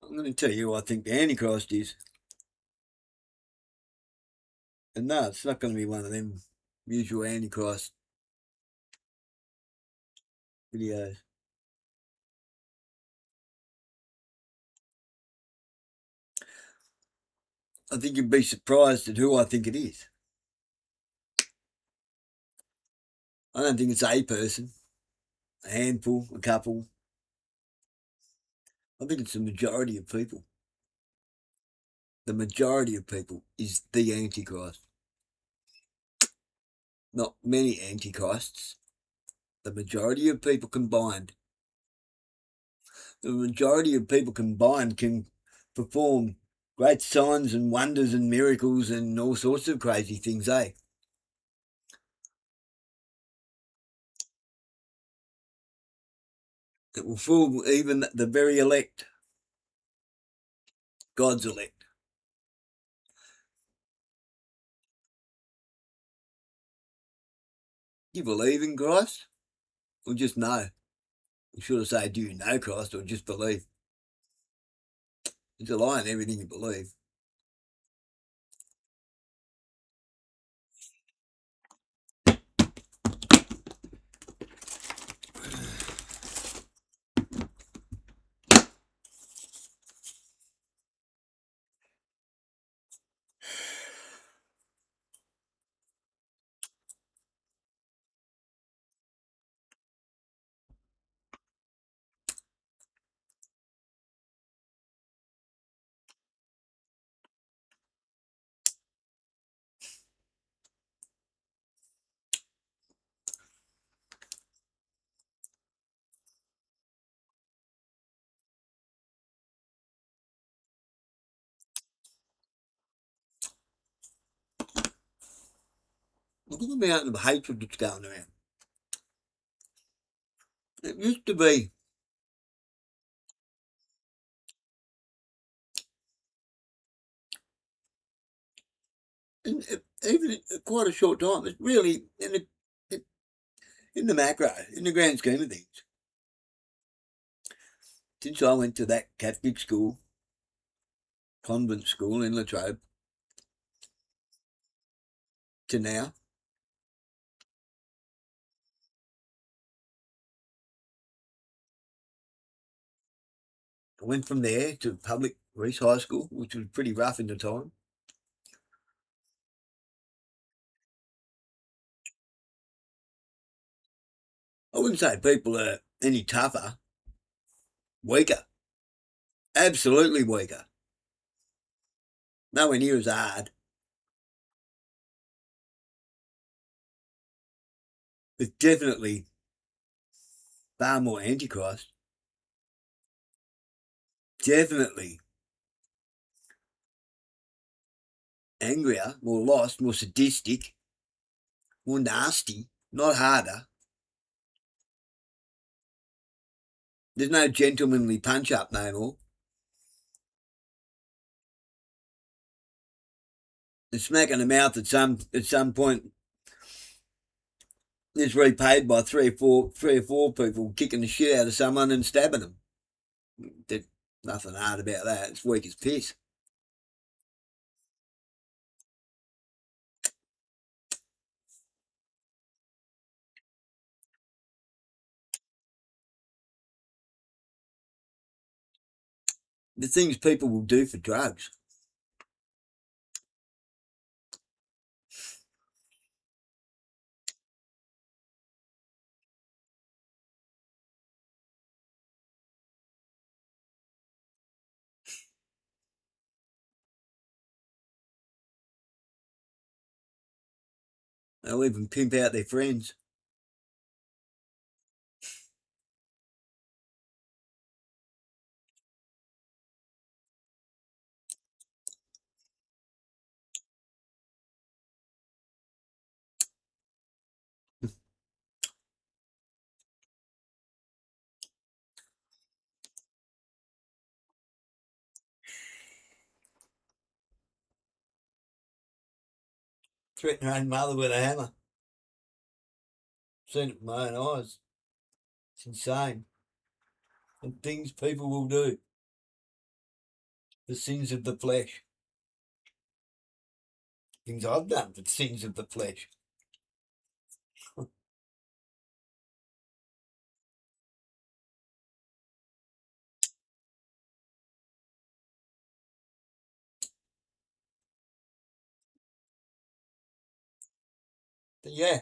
I'm going to tell you who I think the antichrist is. And no, it's not going to be one of them usual antichrist videos. I think you'd be surprised at who I think it is. I don't think it's a person, a handful, a couple. I think it's the majority of people. The majority of people is the antichrist. Not many antichrists. The majority of people combined. The majority of people combined can perform great signs and wonders and miracles and all sorts of crazy things, eh? It will fool even the very elect, God's elect. Do you believe in Christ? Or just know? You should have said, do you know Christ or just believe? It's a lie in everything you believe. Look at the amount of hatred that's going around. It used to be even in quite a short time. It's really in the macro, in the grand scheme of things. Since I went to that Catholic school, convent school in Latrobe, to now, I went from there to public Reese High School, which was pretty rough in the time. I wouldn't say people are any tougher, weaker, absolutely weaker. Nowhere near as hard, but definitely far more antichrist. Definitely angrier, more lost, more sadistic, more nasty, not harder. There's no gentlemanly punch up no more. The smack in the mouth at some point is repaid by three or four people kicking the shit out of someone and stabbing them. There's nothing hard about that. It's weak as piss. The things people will do for drugs. They'll even pimp out their friends. Threaten her own mother with a hammer. Seen it with my own eyes. It's insane. And things people will do. the sins of the flesh. Things I've done for the sins of the flesh. But yeah,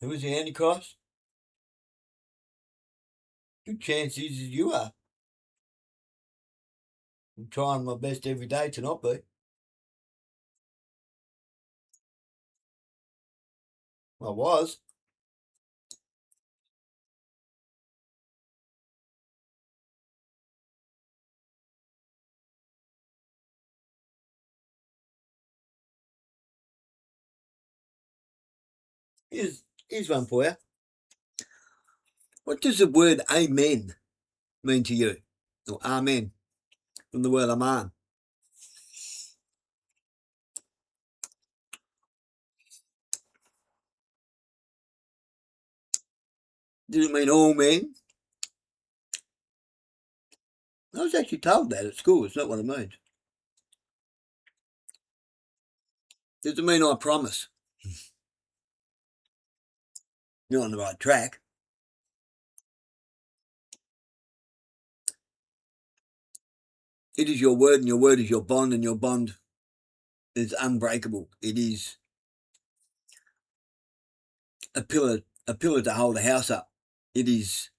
who is the antichrist? Good chance is you are. I'm trying my best every day to not be. I was. Here's one for you. What does the word amen mean to you? Or amen, from the word aman. Does it mean all men? I was actually told that at school. It's not what it means. Does it mean I promise? You're on the right track. It is your word, and your word is your bond, and your bond is unbreakable. It is a pillar to hold a house up. It is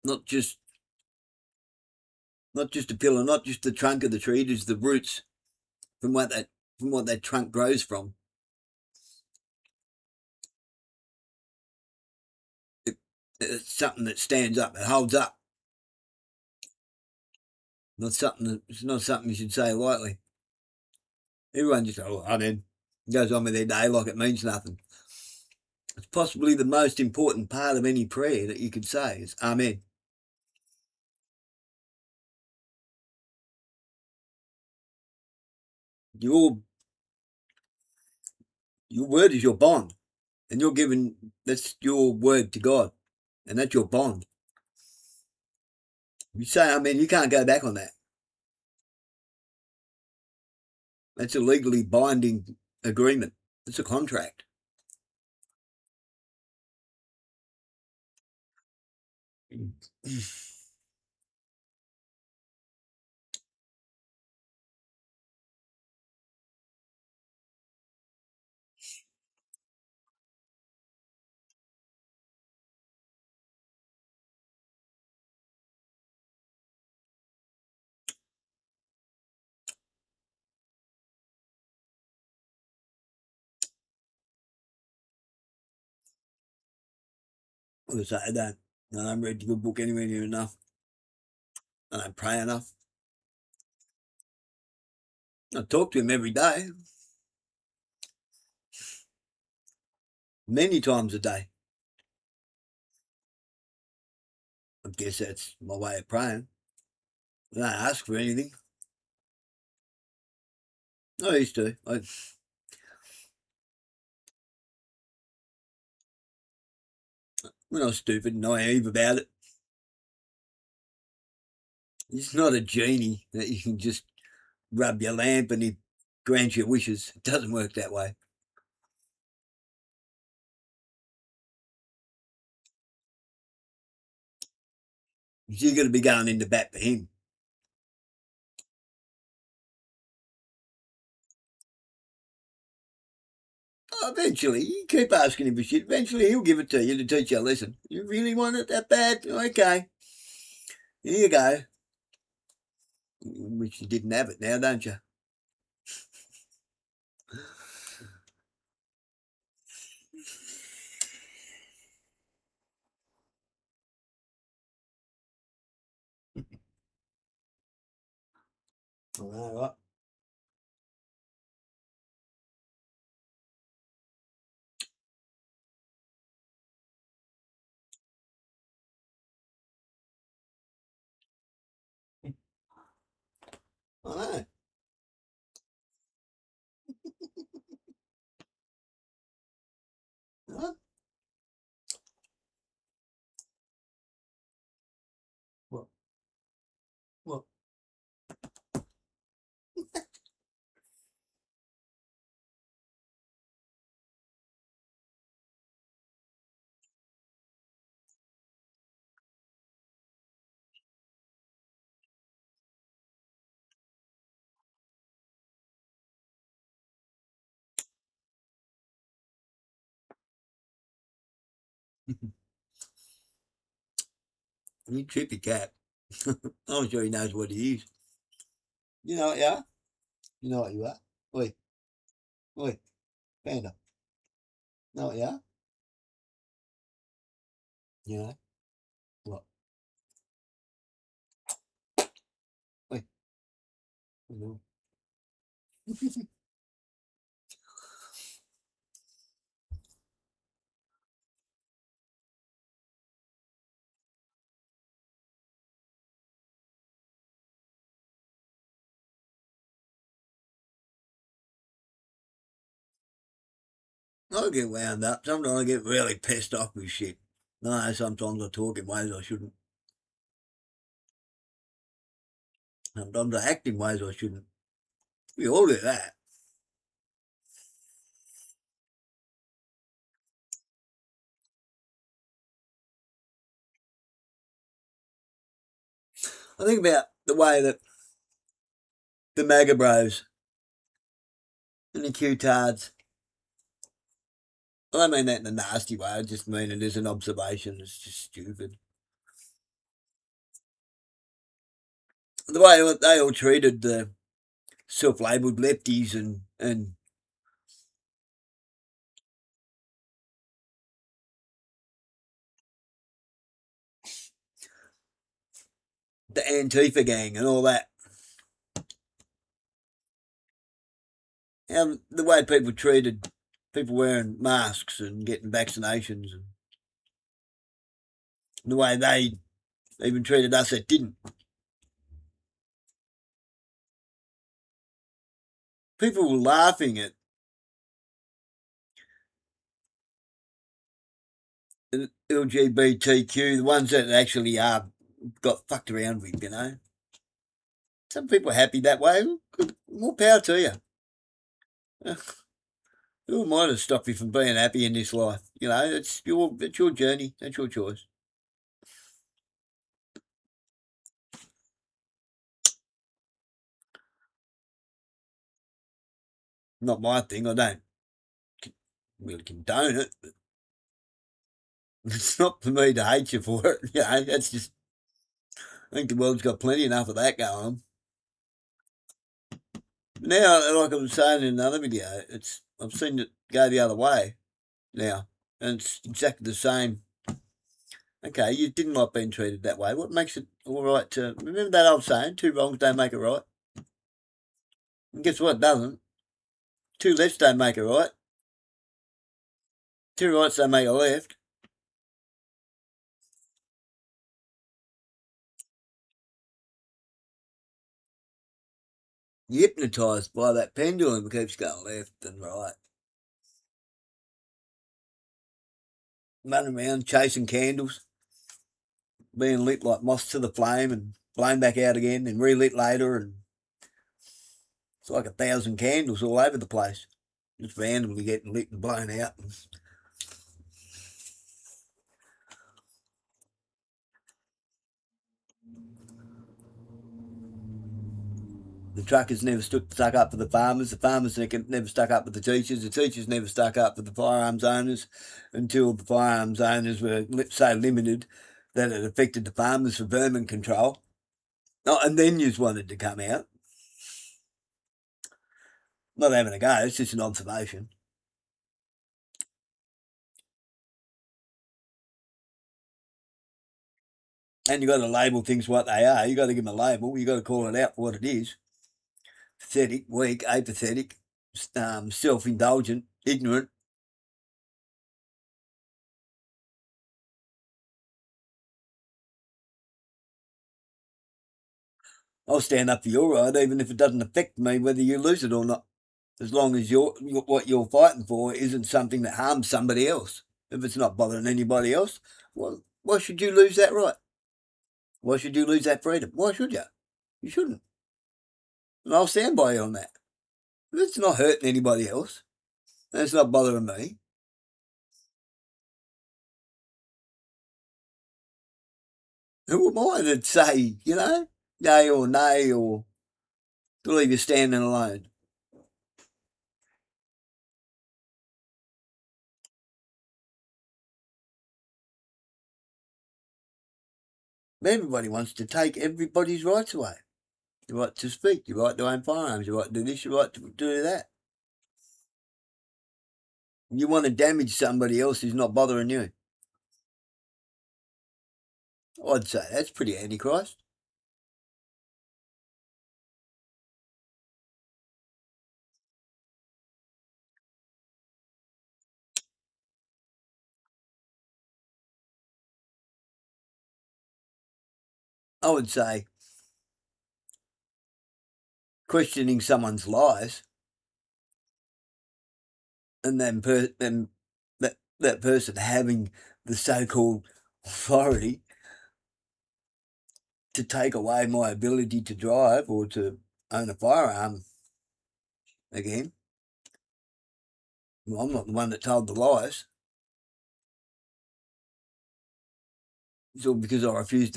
not just a pillar, not just the trunk of the tree. It is the roots from what that trunk grows from. It's something that stands up. It holds up. It's not something you should say lightly. Everyone just amen, goes on with their day like it means nothing. It's possibly the most important part of any prayer that you could say is amen. Your word is your bond, and you're giving, that's your word to God, and that's your bond. You say amen, you can't go back on that. That's a legally binding agreement. It's a contract. I say I don't read the good book anywhere near enough. I don't pray enough. I talk to him every day, many times a day. I guess that's my way of praying. I don't ask for anything. I used to. When I was stupid and naive about it. He's not a genie that you can just rub your lamp and he grants your wishes. It doesn't work that way. You're going to be going into bat for him. Eventually, you keep asking him for shit. Eventually, he'll give it to you to teach you a lesson. You really want it that bad? Okay. Here you go. Wish you didn't have it now, don't you? All right. I know. Huh? You trippy cat. I'm sure he knows what he is. You know what you are? You know what you are? Oi, oi, panda. Know what you are? You know what? Oi, you know. I get wound up. Sometimes I get really pissed off with shit. No, sometimes I talk in ways I shouldn't. Sometimes I act in ways I shouldn't. We all do that. I think about the way that the MAGA bros and the Q-tards, I don't mean that in a nasty way, I just mean it as an observation. It's just stupid. The way they all treated the self-labelled lefties and the Antifa gang and all that. The way people treated people wearing masks and getting vaccinations, and the way they even treated us that didn't. People were laughing at the LGBTQ, the ones that actually got fucked around with, you know. Some people are happy that way. Good, more power to you. Who am I to stop you from being happy in this life? You know, it's your journey. That's your choice. Not my thing. I don't really condone it. But it's not for me to hate you for it. You know, that's just. I think the world's got plenty enough of that going on. Now, like I was saying in another video, I've seen it go the other way now, and it's exactly the same. Okay, you didn't like being treated that way. What makes it all right to remember that old saying? Two wrongs don't make it right. And guess what? It doesn't. Two lefts don't make it right. Two rights don't make a left. You're hypnotised by that pendulum that keeps going left and right. Running around chasing candles, being lit like moths to the flame and blown back out again and relit later, and it's like 1,000 candles all over the place. Just randomly getting lit and blown out. The truckers never stuck up for the farmers never stuck up for the teachers never stuck up for the firearms owners until the firearms owners were so limited that it affected the farmers for vermin control. Oh, and then you wanted to come out. Not having a go, it's just an observation. And you've got to label things what they are. You've got to give them a label. You've got to call it out for what it is. Pathetic, weak, apathetic, self-indulgent, ignorant. I'll stand up for your right, even if it doesn't affect me whether you lose it or not. As long as what you're fighting for isn't something that harms somebody else. If it's not bothering anybody else, well, why should you lose that right? Why should you lose that freedom? Why should you? You shouldn't. And I'll stand by you on that. If it's not hurting anybody else, and it's not bothering me, who am I to say, yay or nay or to leave you standing alone? Everybody wants to take everybody's rights away. Your right to speak, your right to own firearms, your right to do this, your right to do that. You want to damage somebody else who's not bothering you. I'd say that's pretty antichrist. I would say questioning someone's lies and then that person having the so-called authority to take away my ability to drive or to own a firearm again. Well, I'm not the one that told the lies. It's all because I refused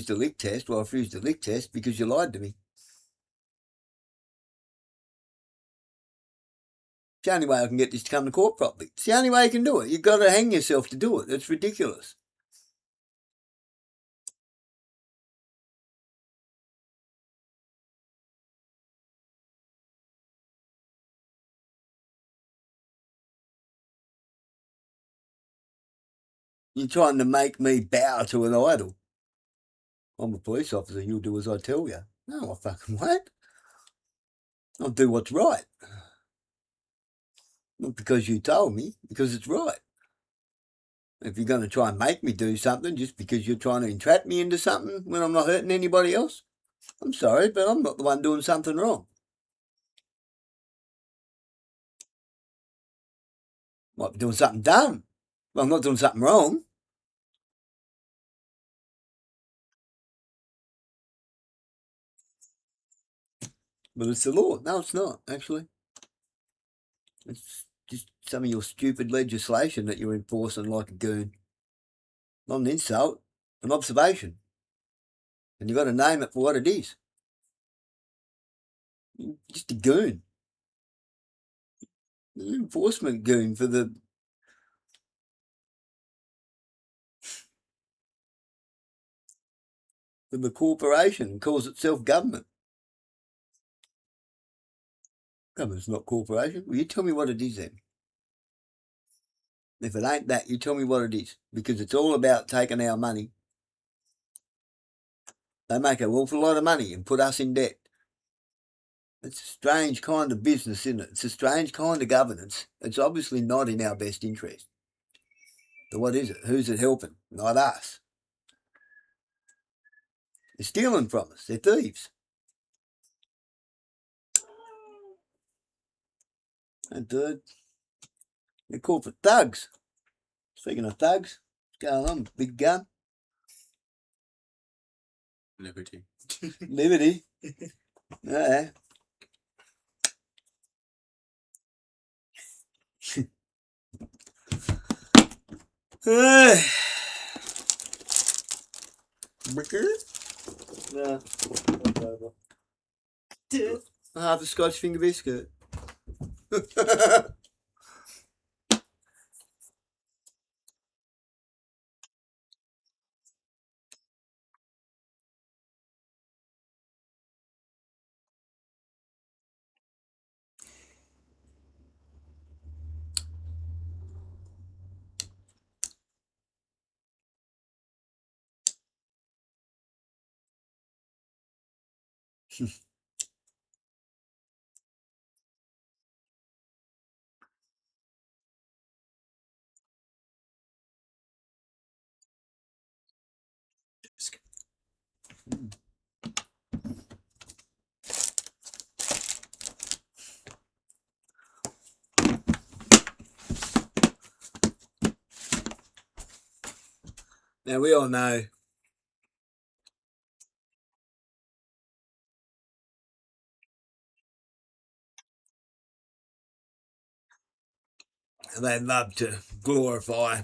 the lick test. Well, I refused the lick test because you lied to me. It's the only way I can get this to come to court properly. It's the only way you can do it. You've got to hang yourself to do it. It's ridiculous. You're trying to make me bow to an idol. I'm a police officer. You'll do as I tell you. No, I fucking won't. I'll do what's right. Not because you told me, because it's right. If you're going to try and make me do something just because you're trying to entrap me into something when I'm not hurting anybody else, I'm sorry, but I'm not the one doing something wrong. Might be doing something dumb. Well, I'm not doing something wrong. But it's the law. No, it's not, actually. It's just some of your stupid legislation that you're enforcing like a goon. Not an insult, an observation. And you've got to name it for what it is. You're just a goon. An enforcement goon for the corporation. Calls itself government. Government's not corporation. Well, you tell me what it is then. If it ain't that, you tell me what it is. Because it's all about taking our money. They make an awful lot of money and put us in debt. It's a strange kind of business, isn't it? It's a strange kind of governance. It's obviously not in our best interest. So what is it? Who's it helping? Not us. They're stealing from us. They're thieves. And third, they're called for thugs. Speaking of thugs, what's going on? Big gun. Liberty. Liberty. Yeah. Bricker? No. Half a Scotch finger biscuit. Now we all know they love to glorify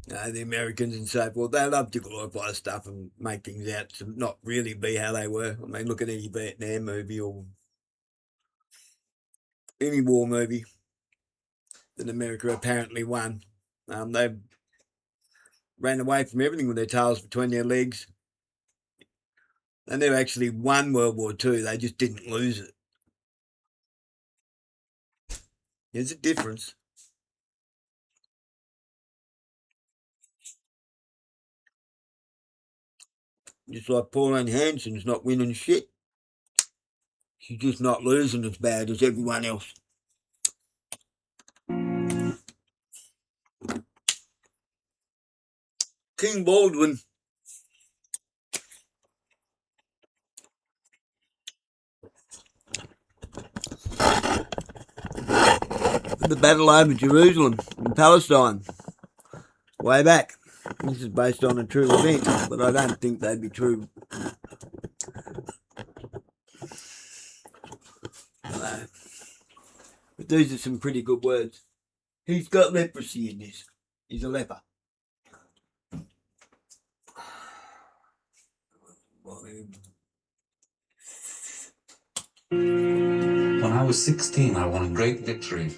the Americans and so forth. They love to glorify stuff and make things out to not really be how they were. I mean, look at any Vietnam movie or any war movie that America apparently won. They ran away from everything with their tails between their legs. And they actually won World War II. They just didn't lose it. There's a difference. Just like Pauline Hanson's not winning shit. She's just not losing as bad as everyone else. King Baldwin. The battle over Jerusalem in Palestine. Way back. This is based on a true event, but I don't think they'd be true. But these are some pretty good words. He's got leprosy in this. He's a leper. When I was 16, I won a great victory.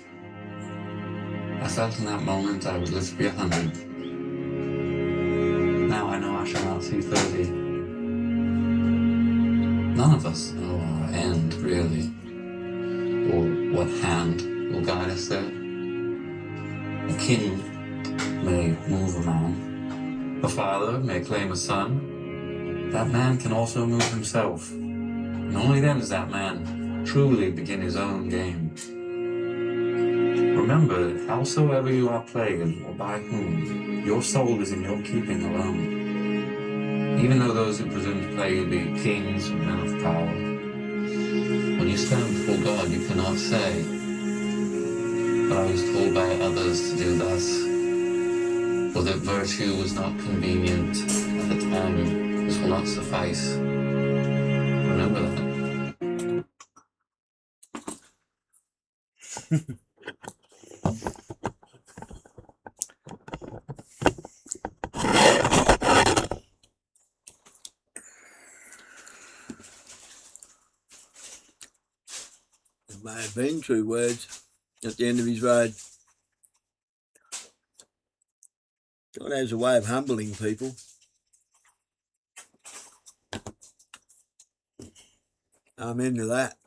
I felt in that moment I would live to be 100. Now I know I shall not see 30. None of us know our end, really, or what hand will guide us there. A king may move a man. A father may claim a son. That man can also move himself. And only then does that man truly begin his own game. Remember that howsoever you are plagued, or by whom, your soul is in your keeping alone. Even though those who presume to plague you be kings or men of power, when you stand before God, you cannot say, "But I was told by others to do thus," or that virtue was not convenient at the time. This will not suffice. Remember that. It may have been true words at the end of his road. God has a way of humbling people. Amen to that.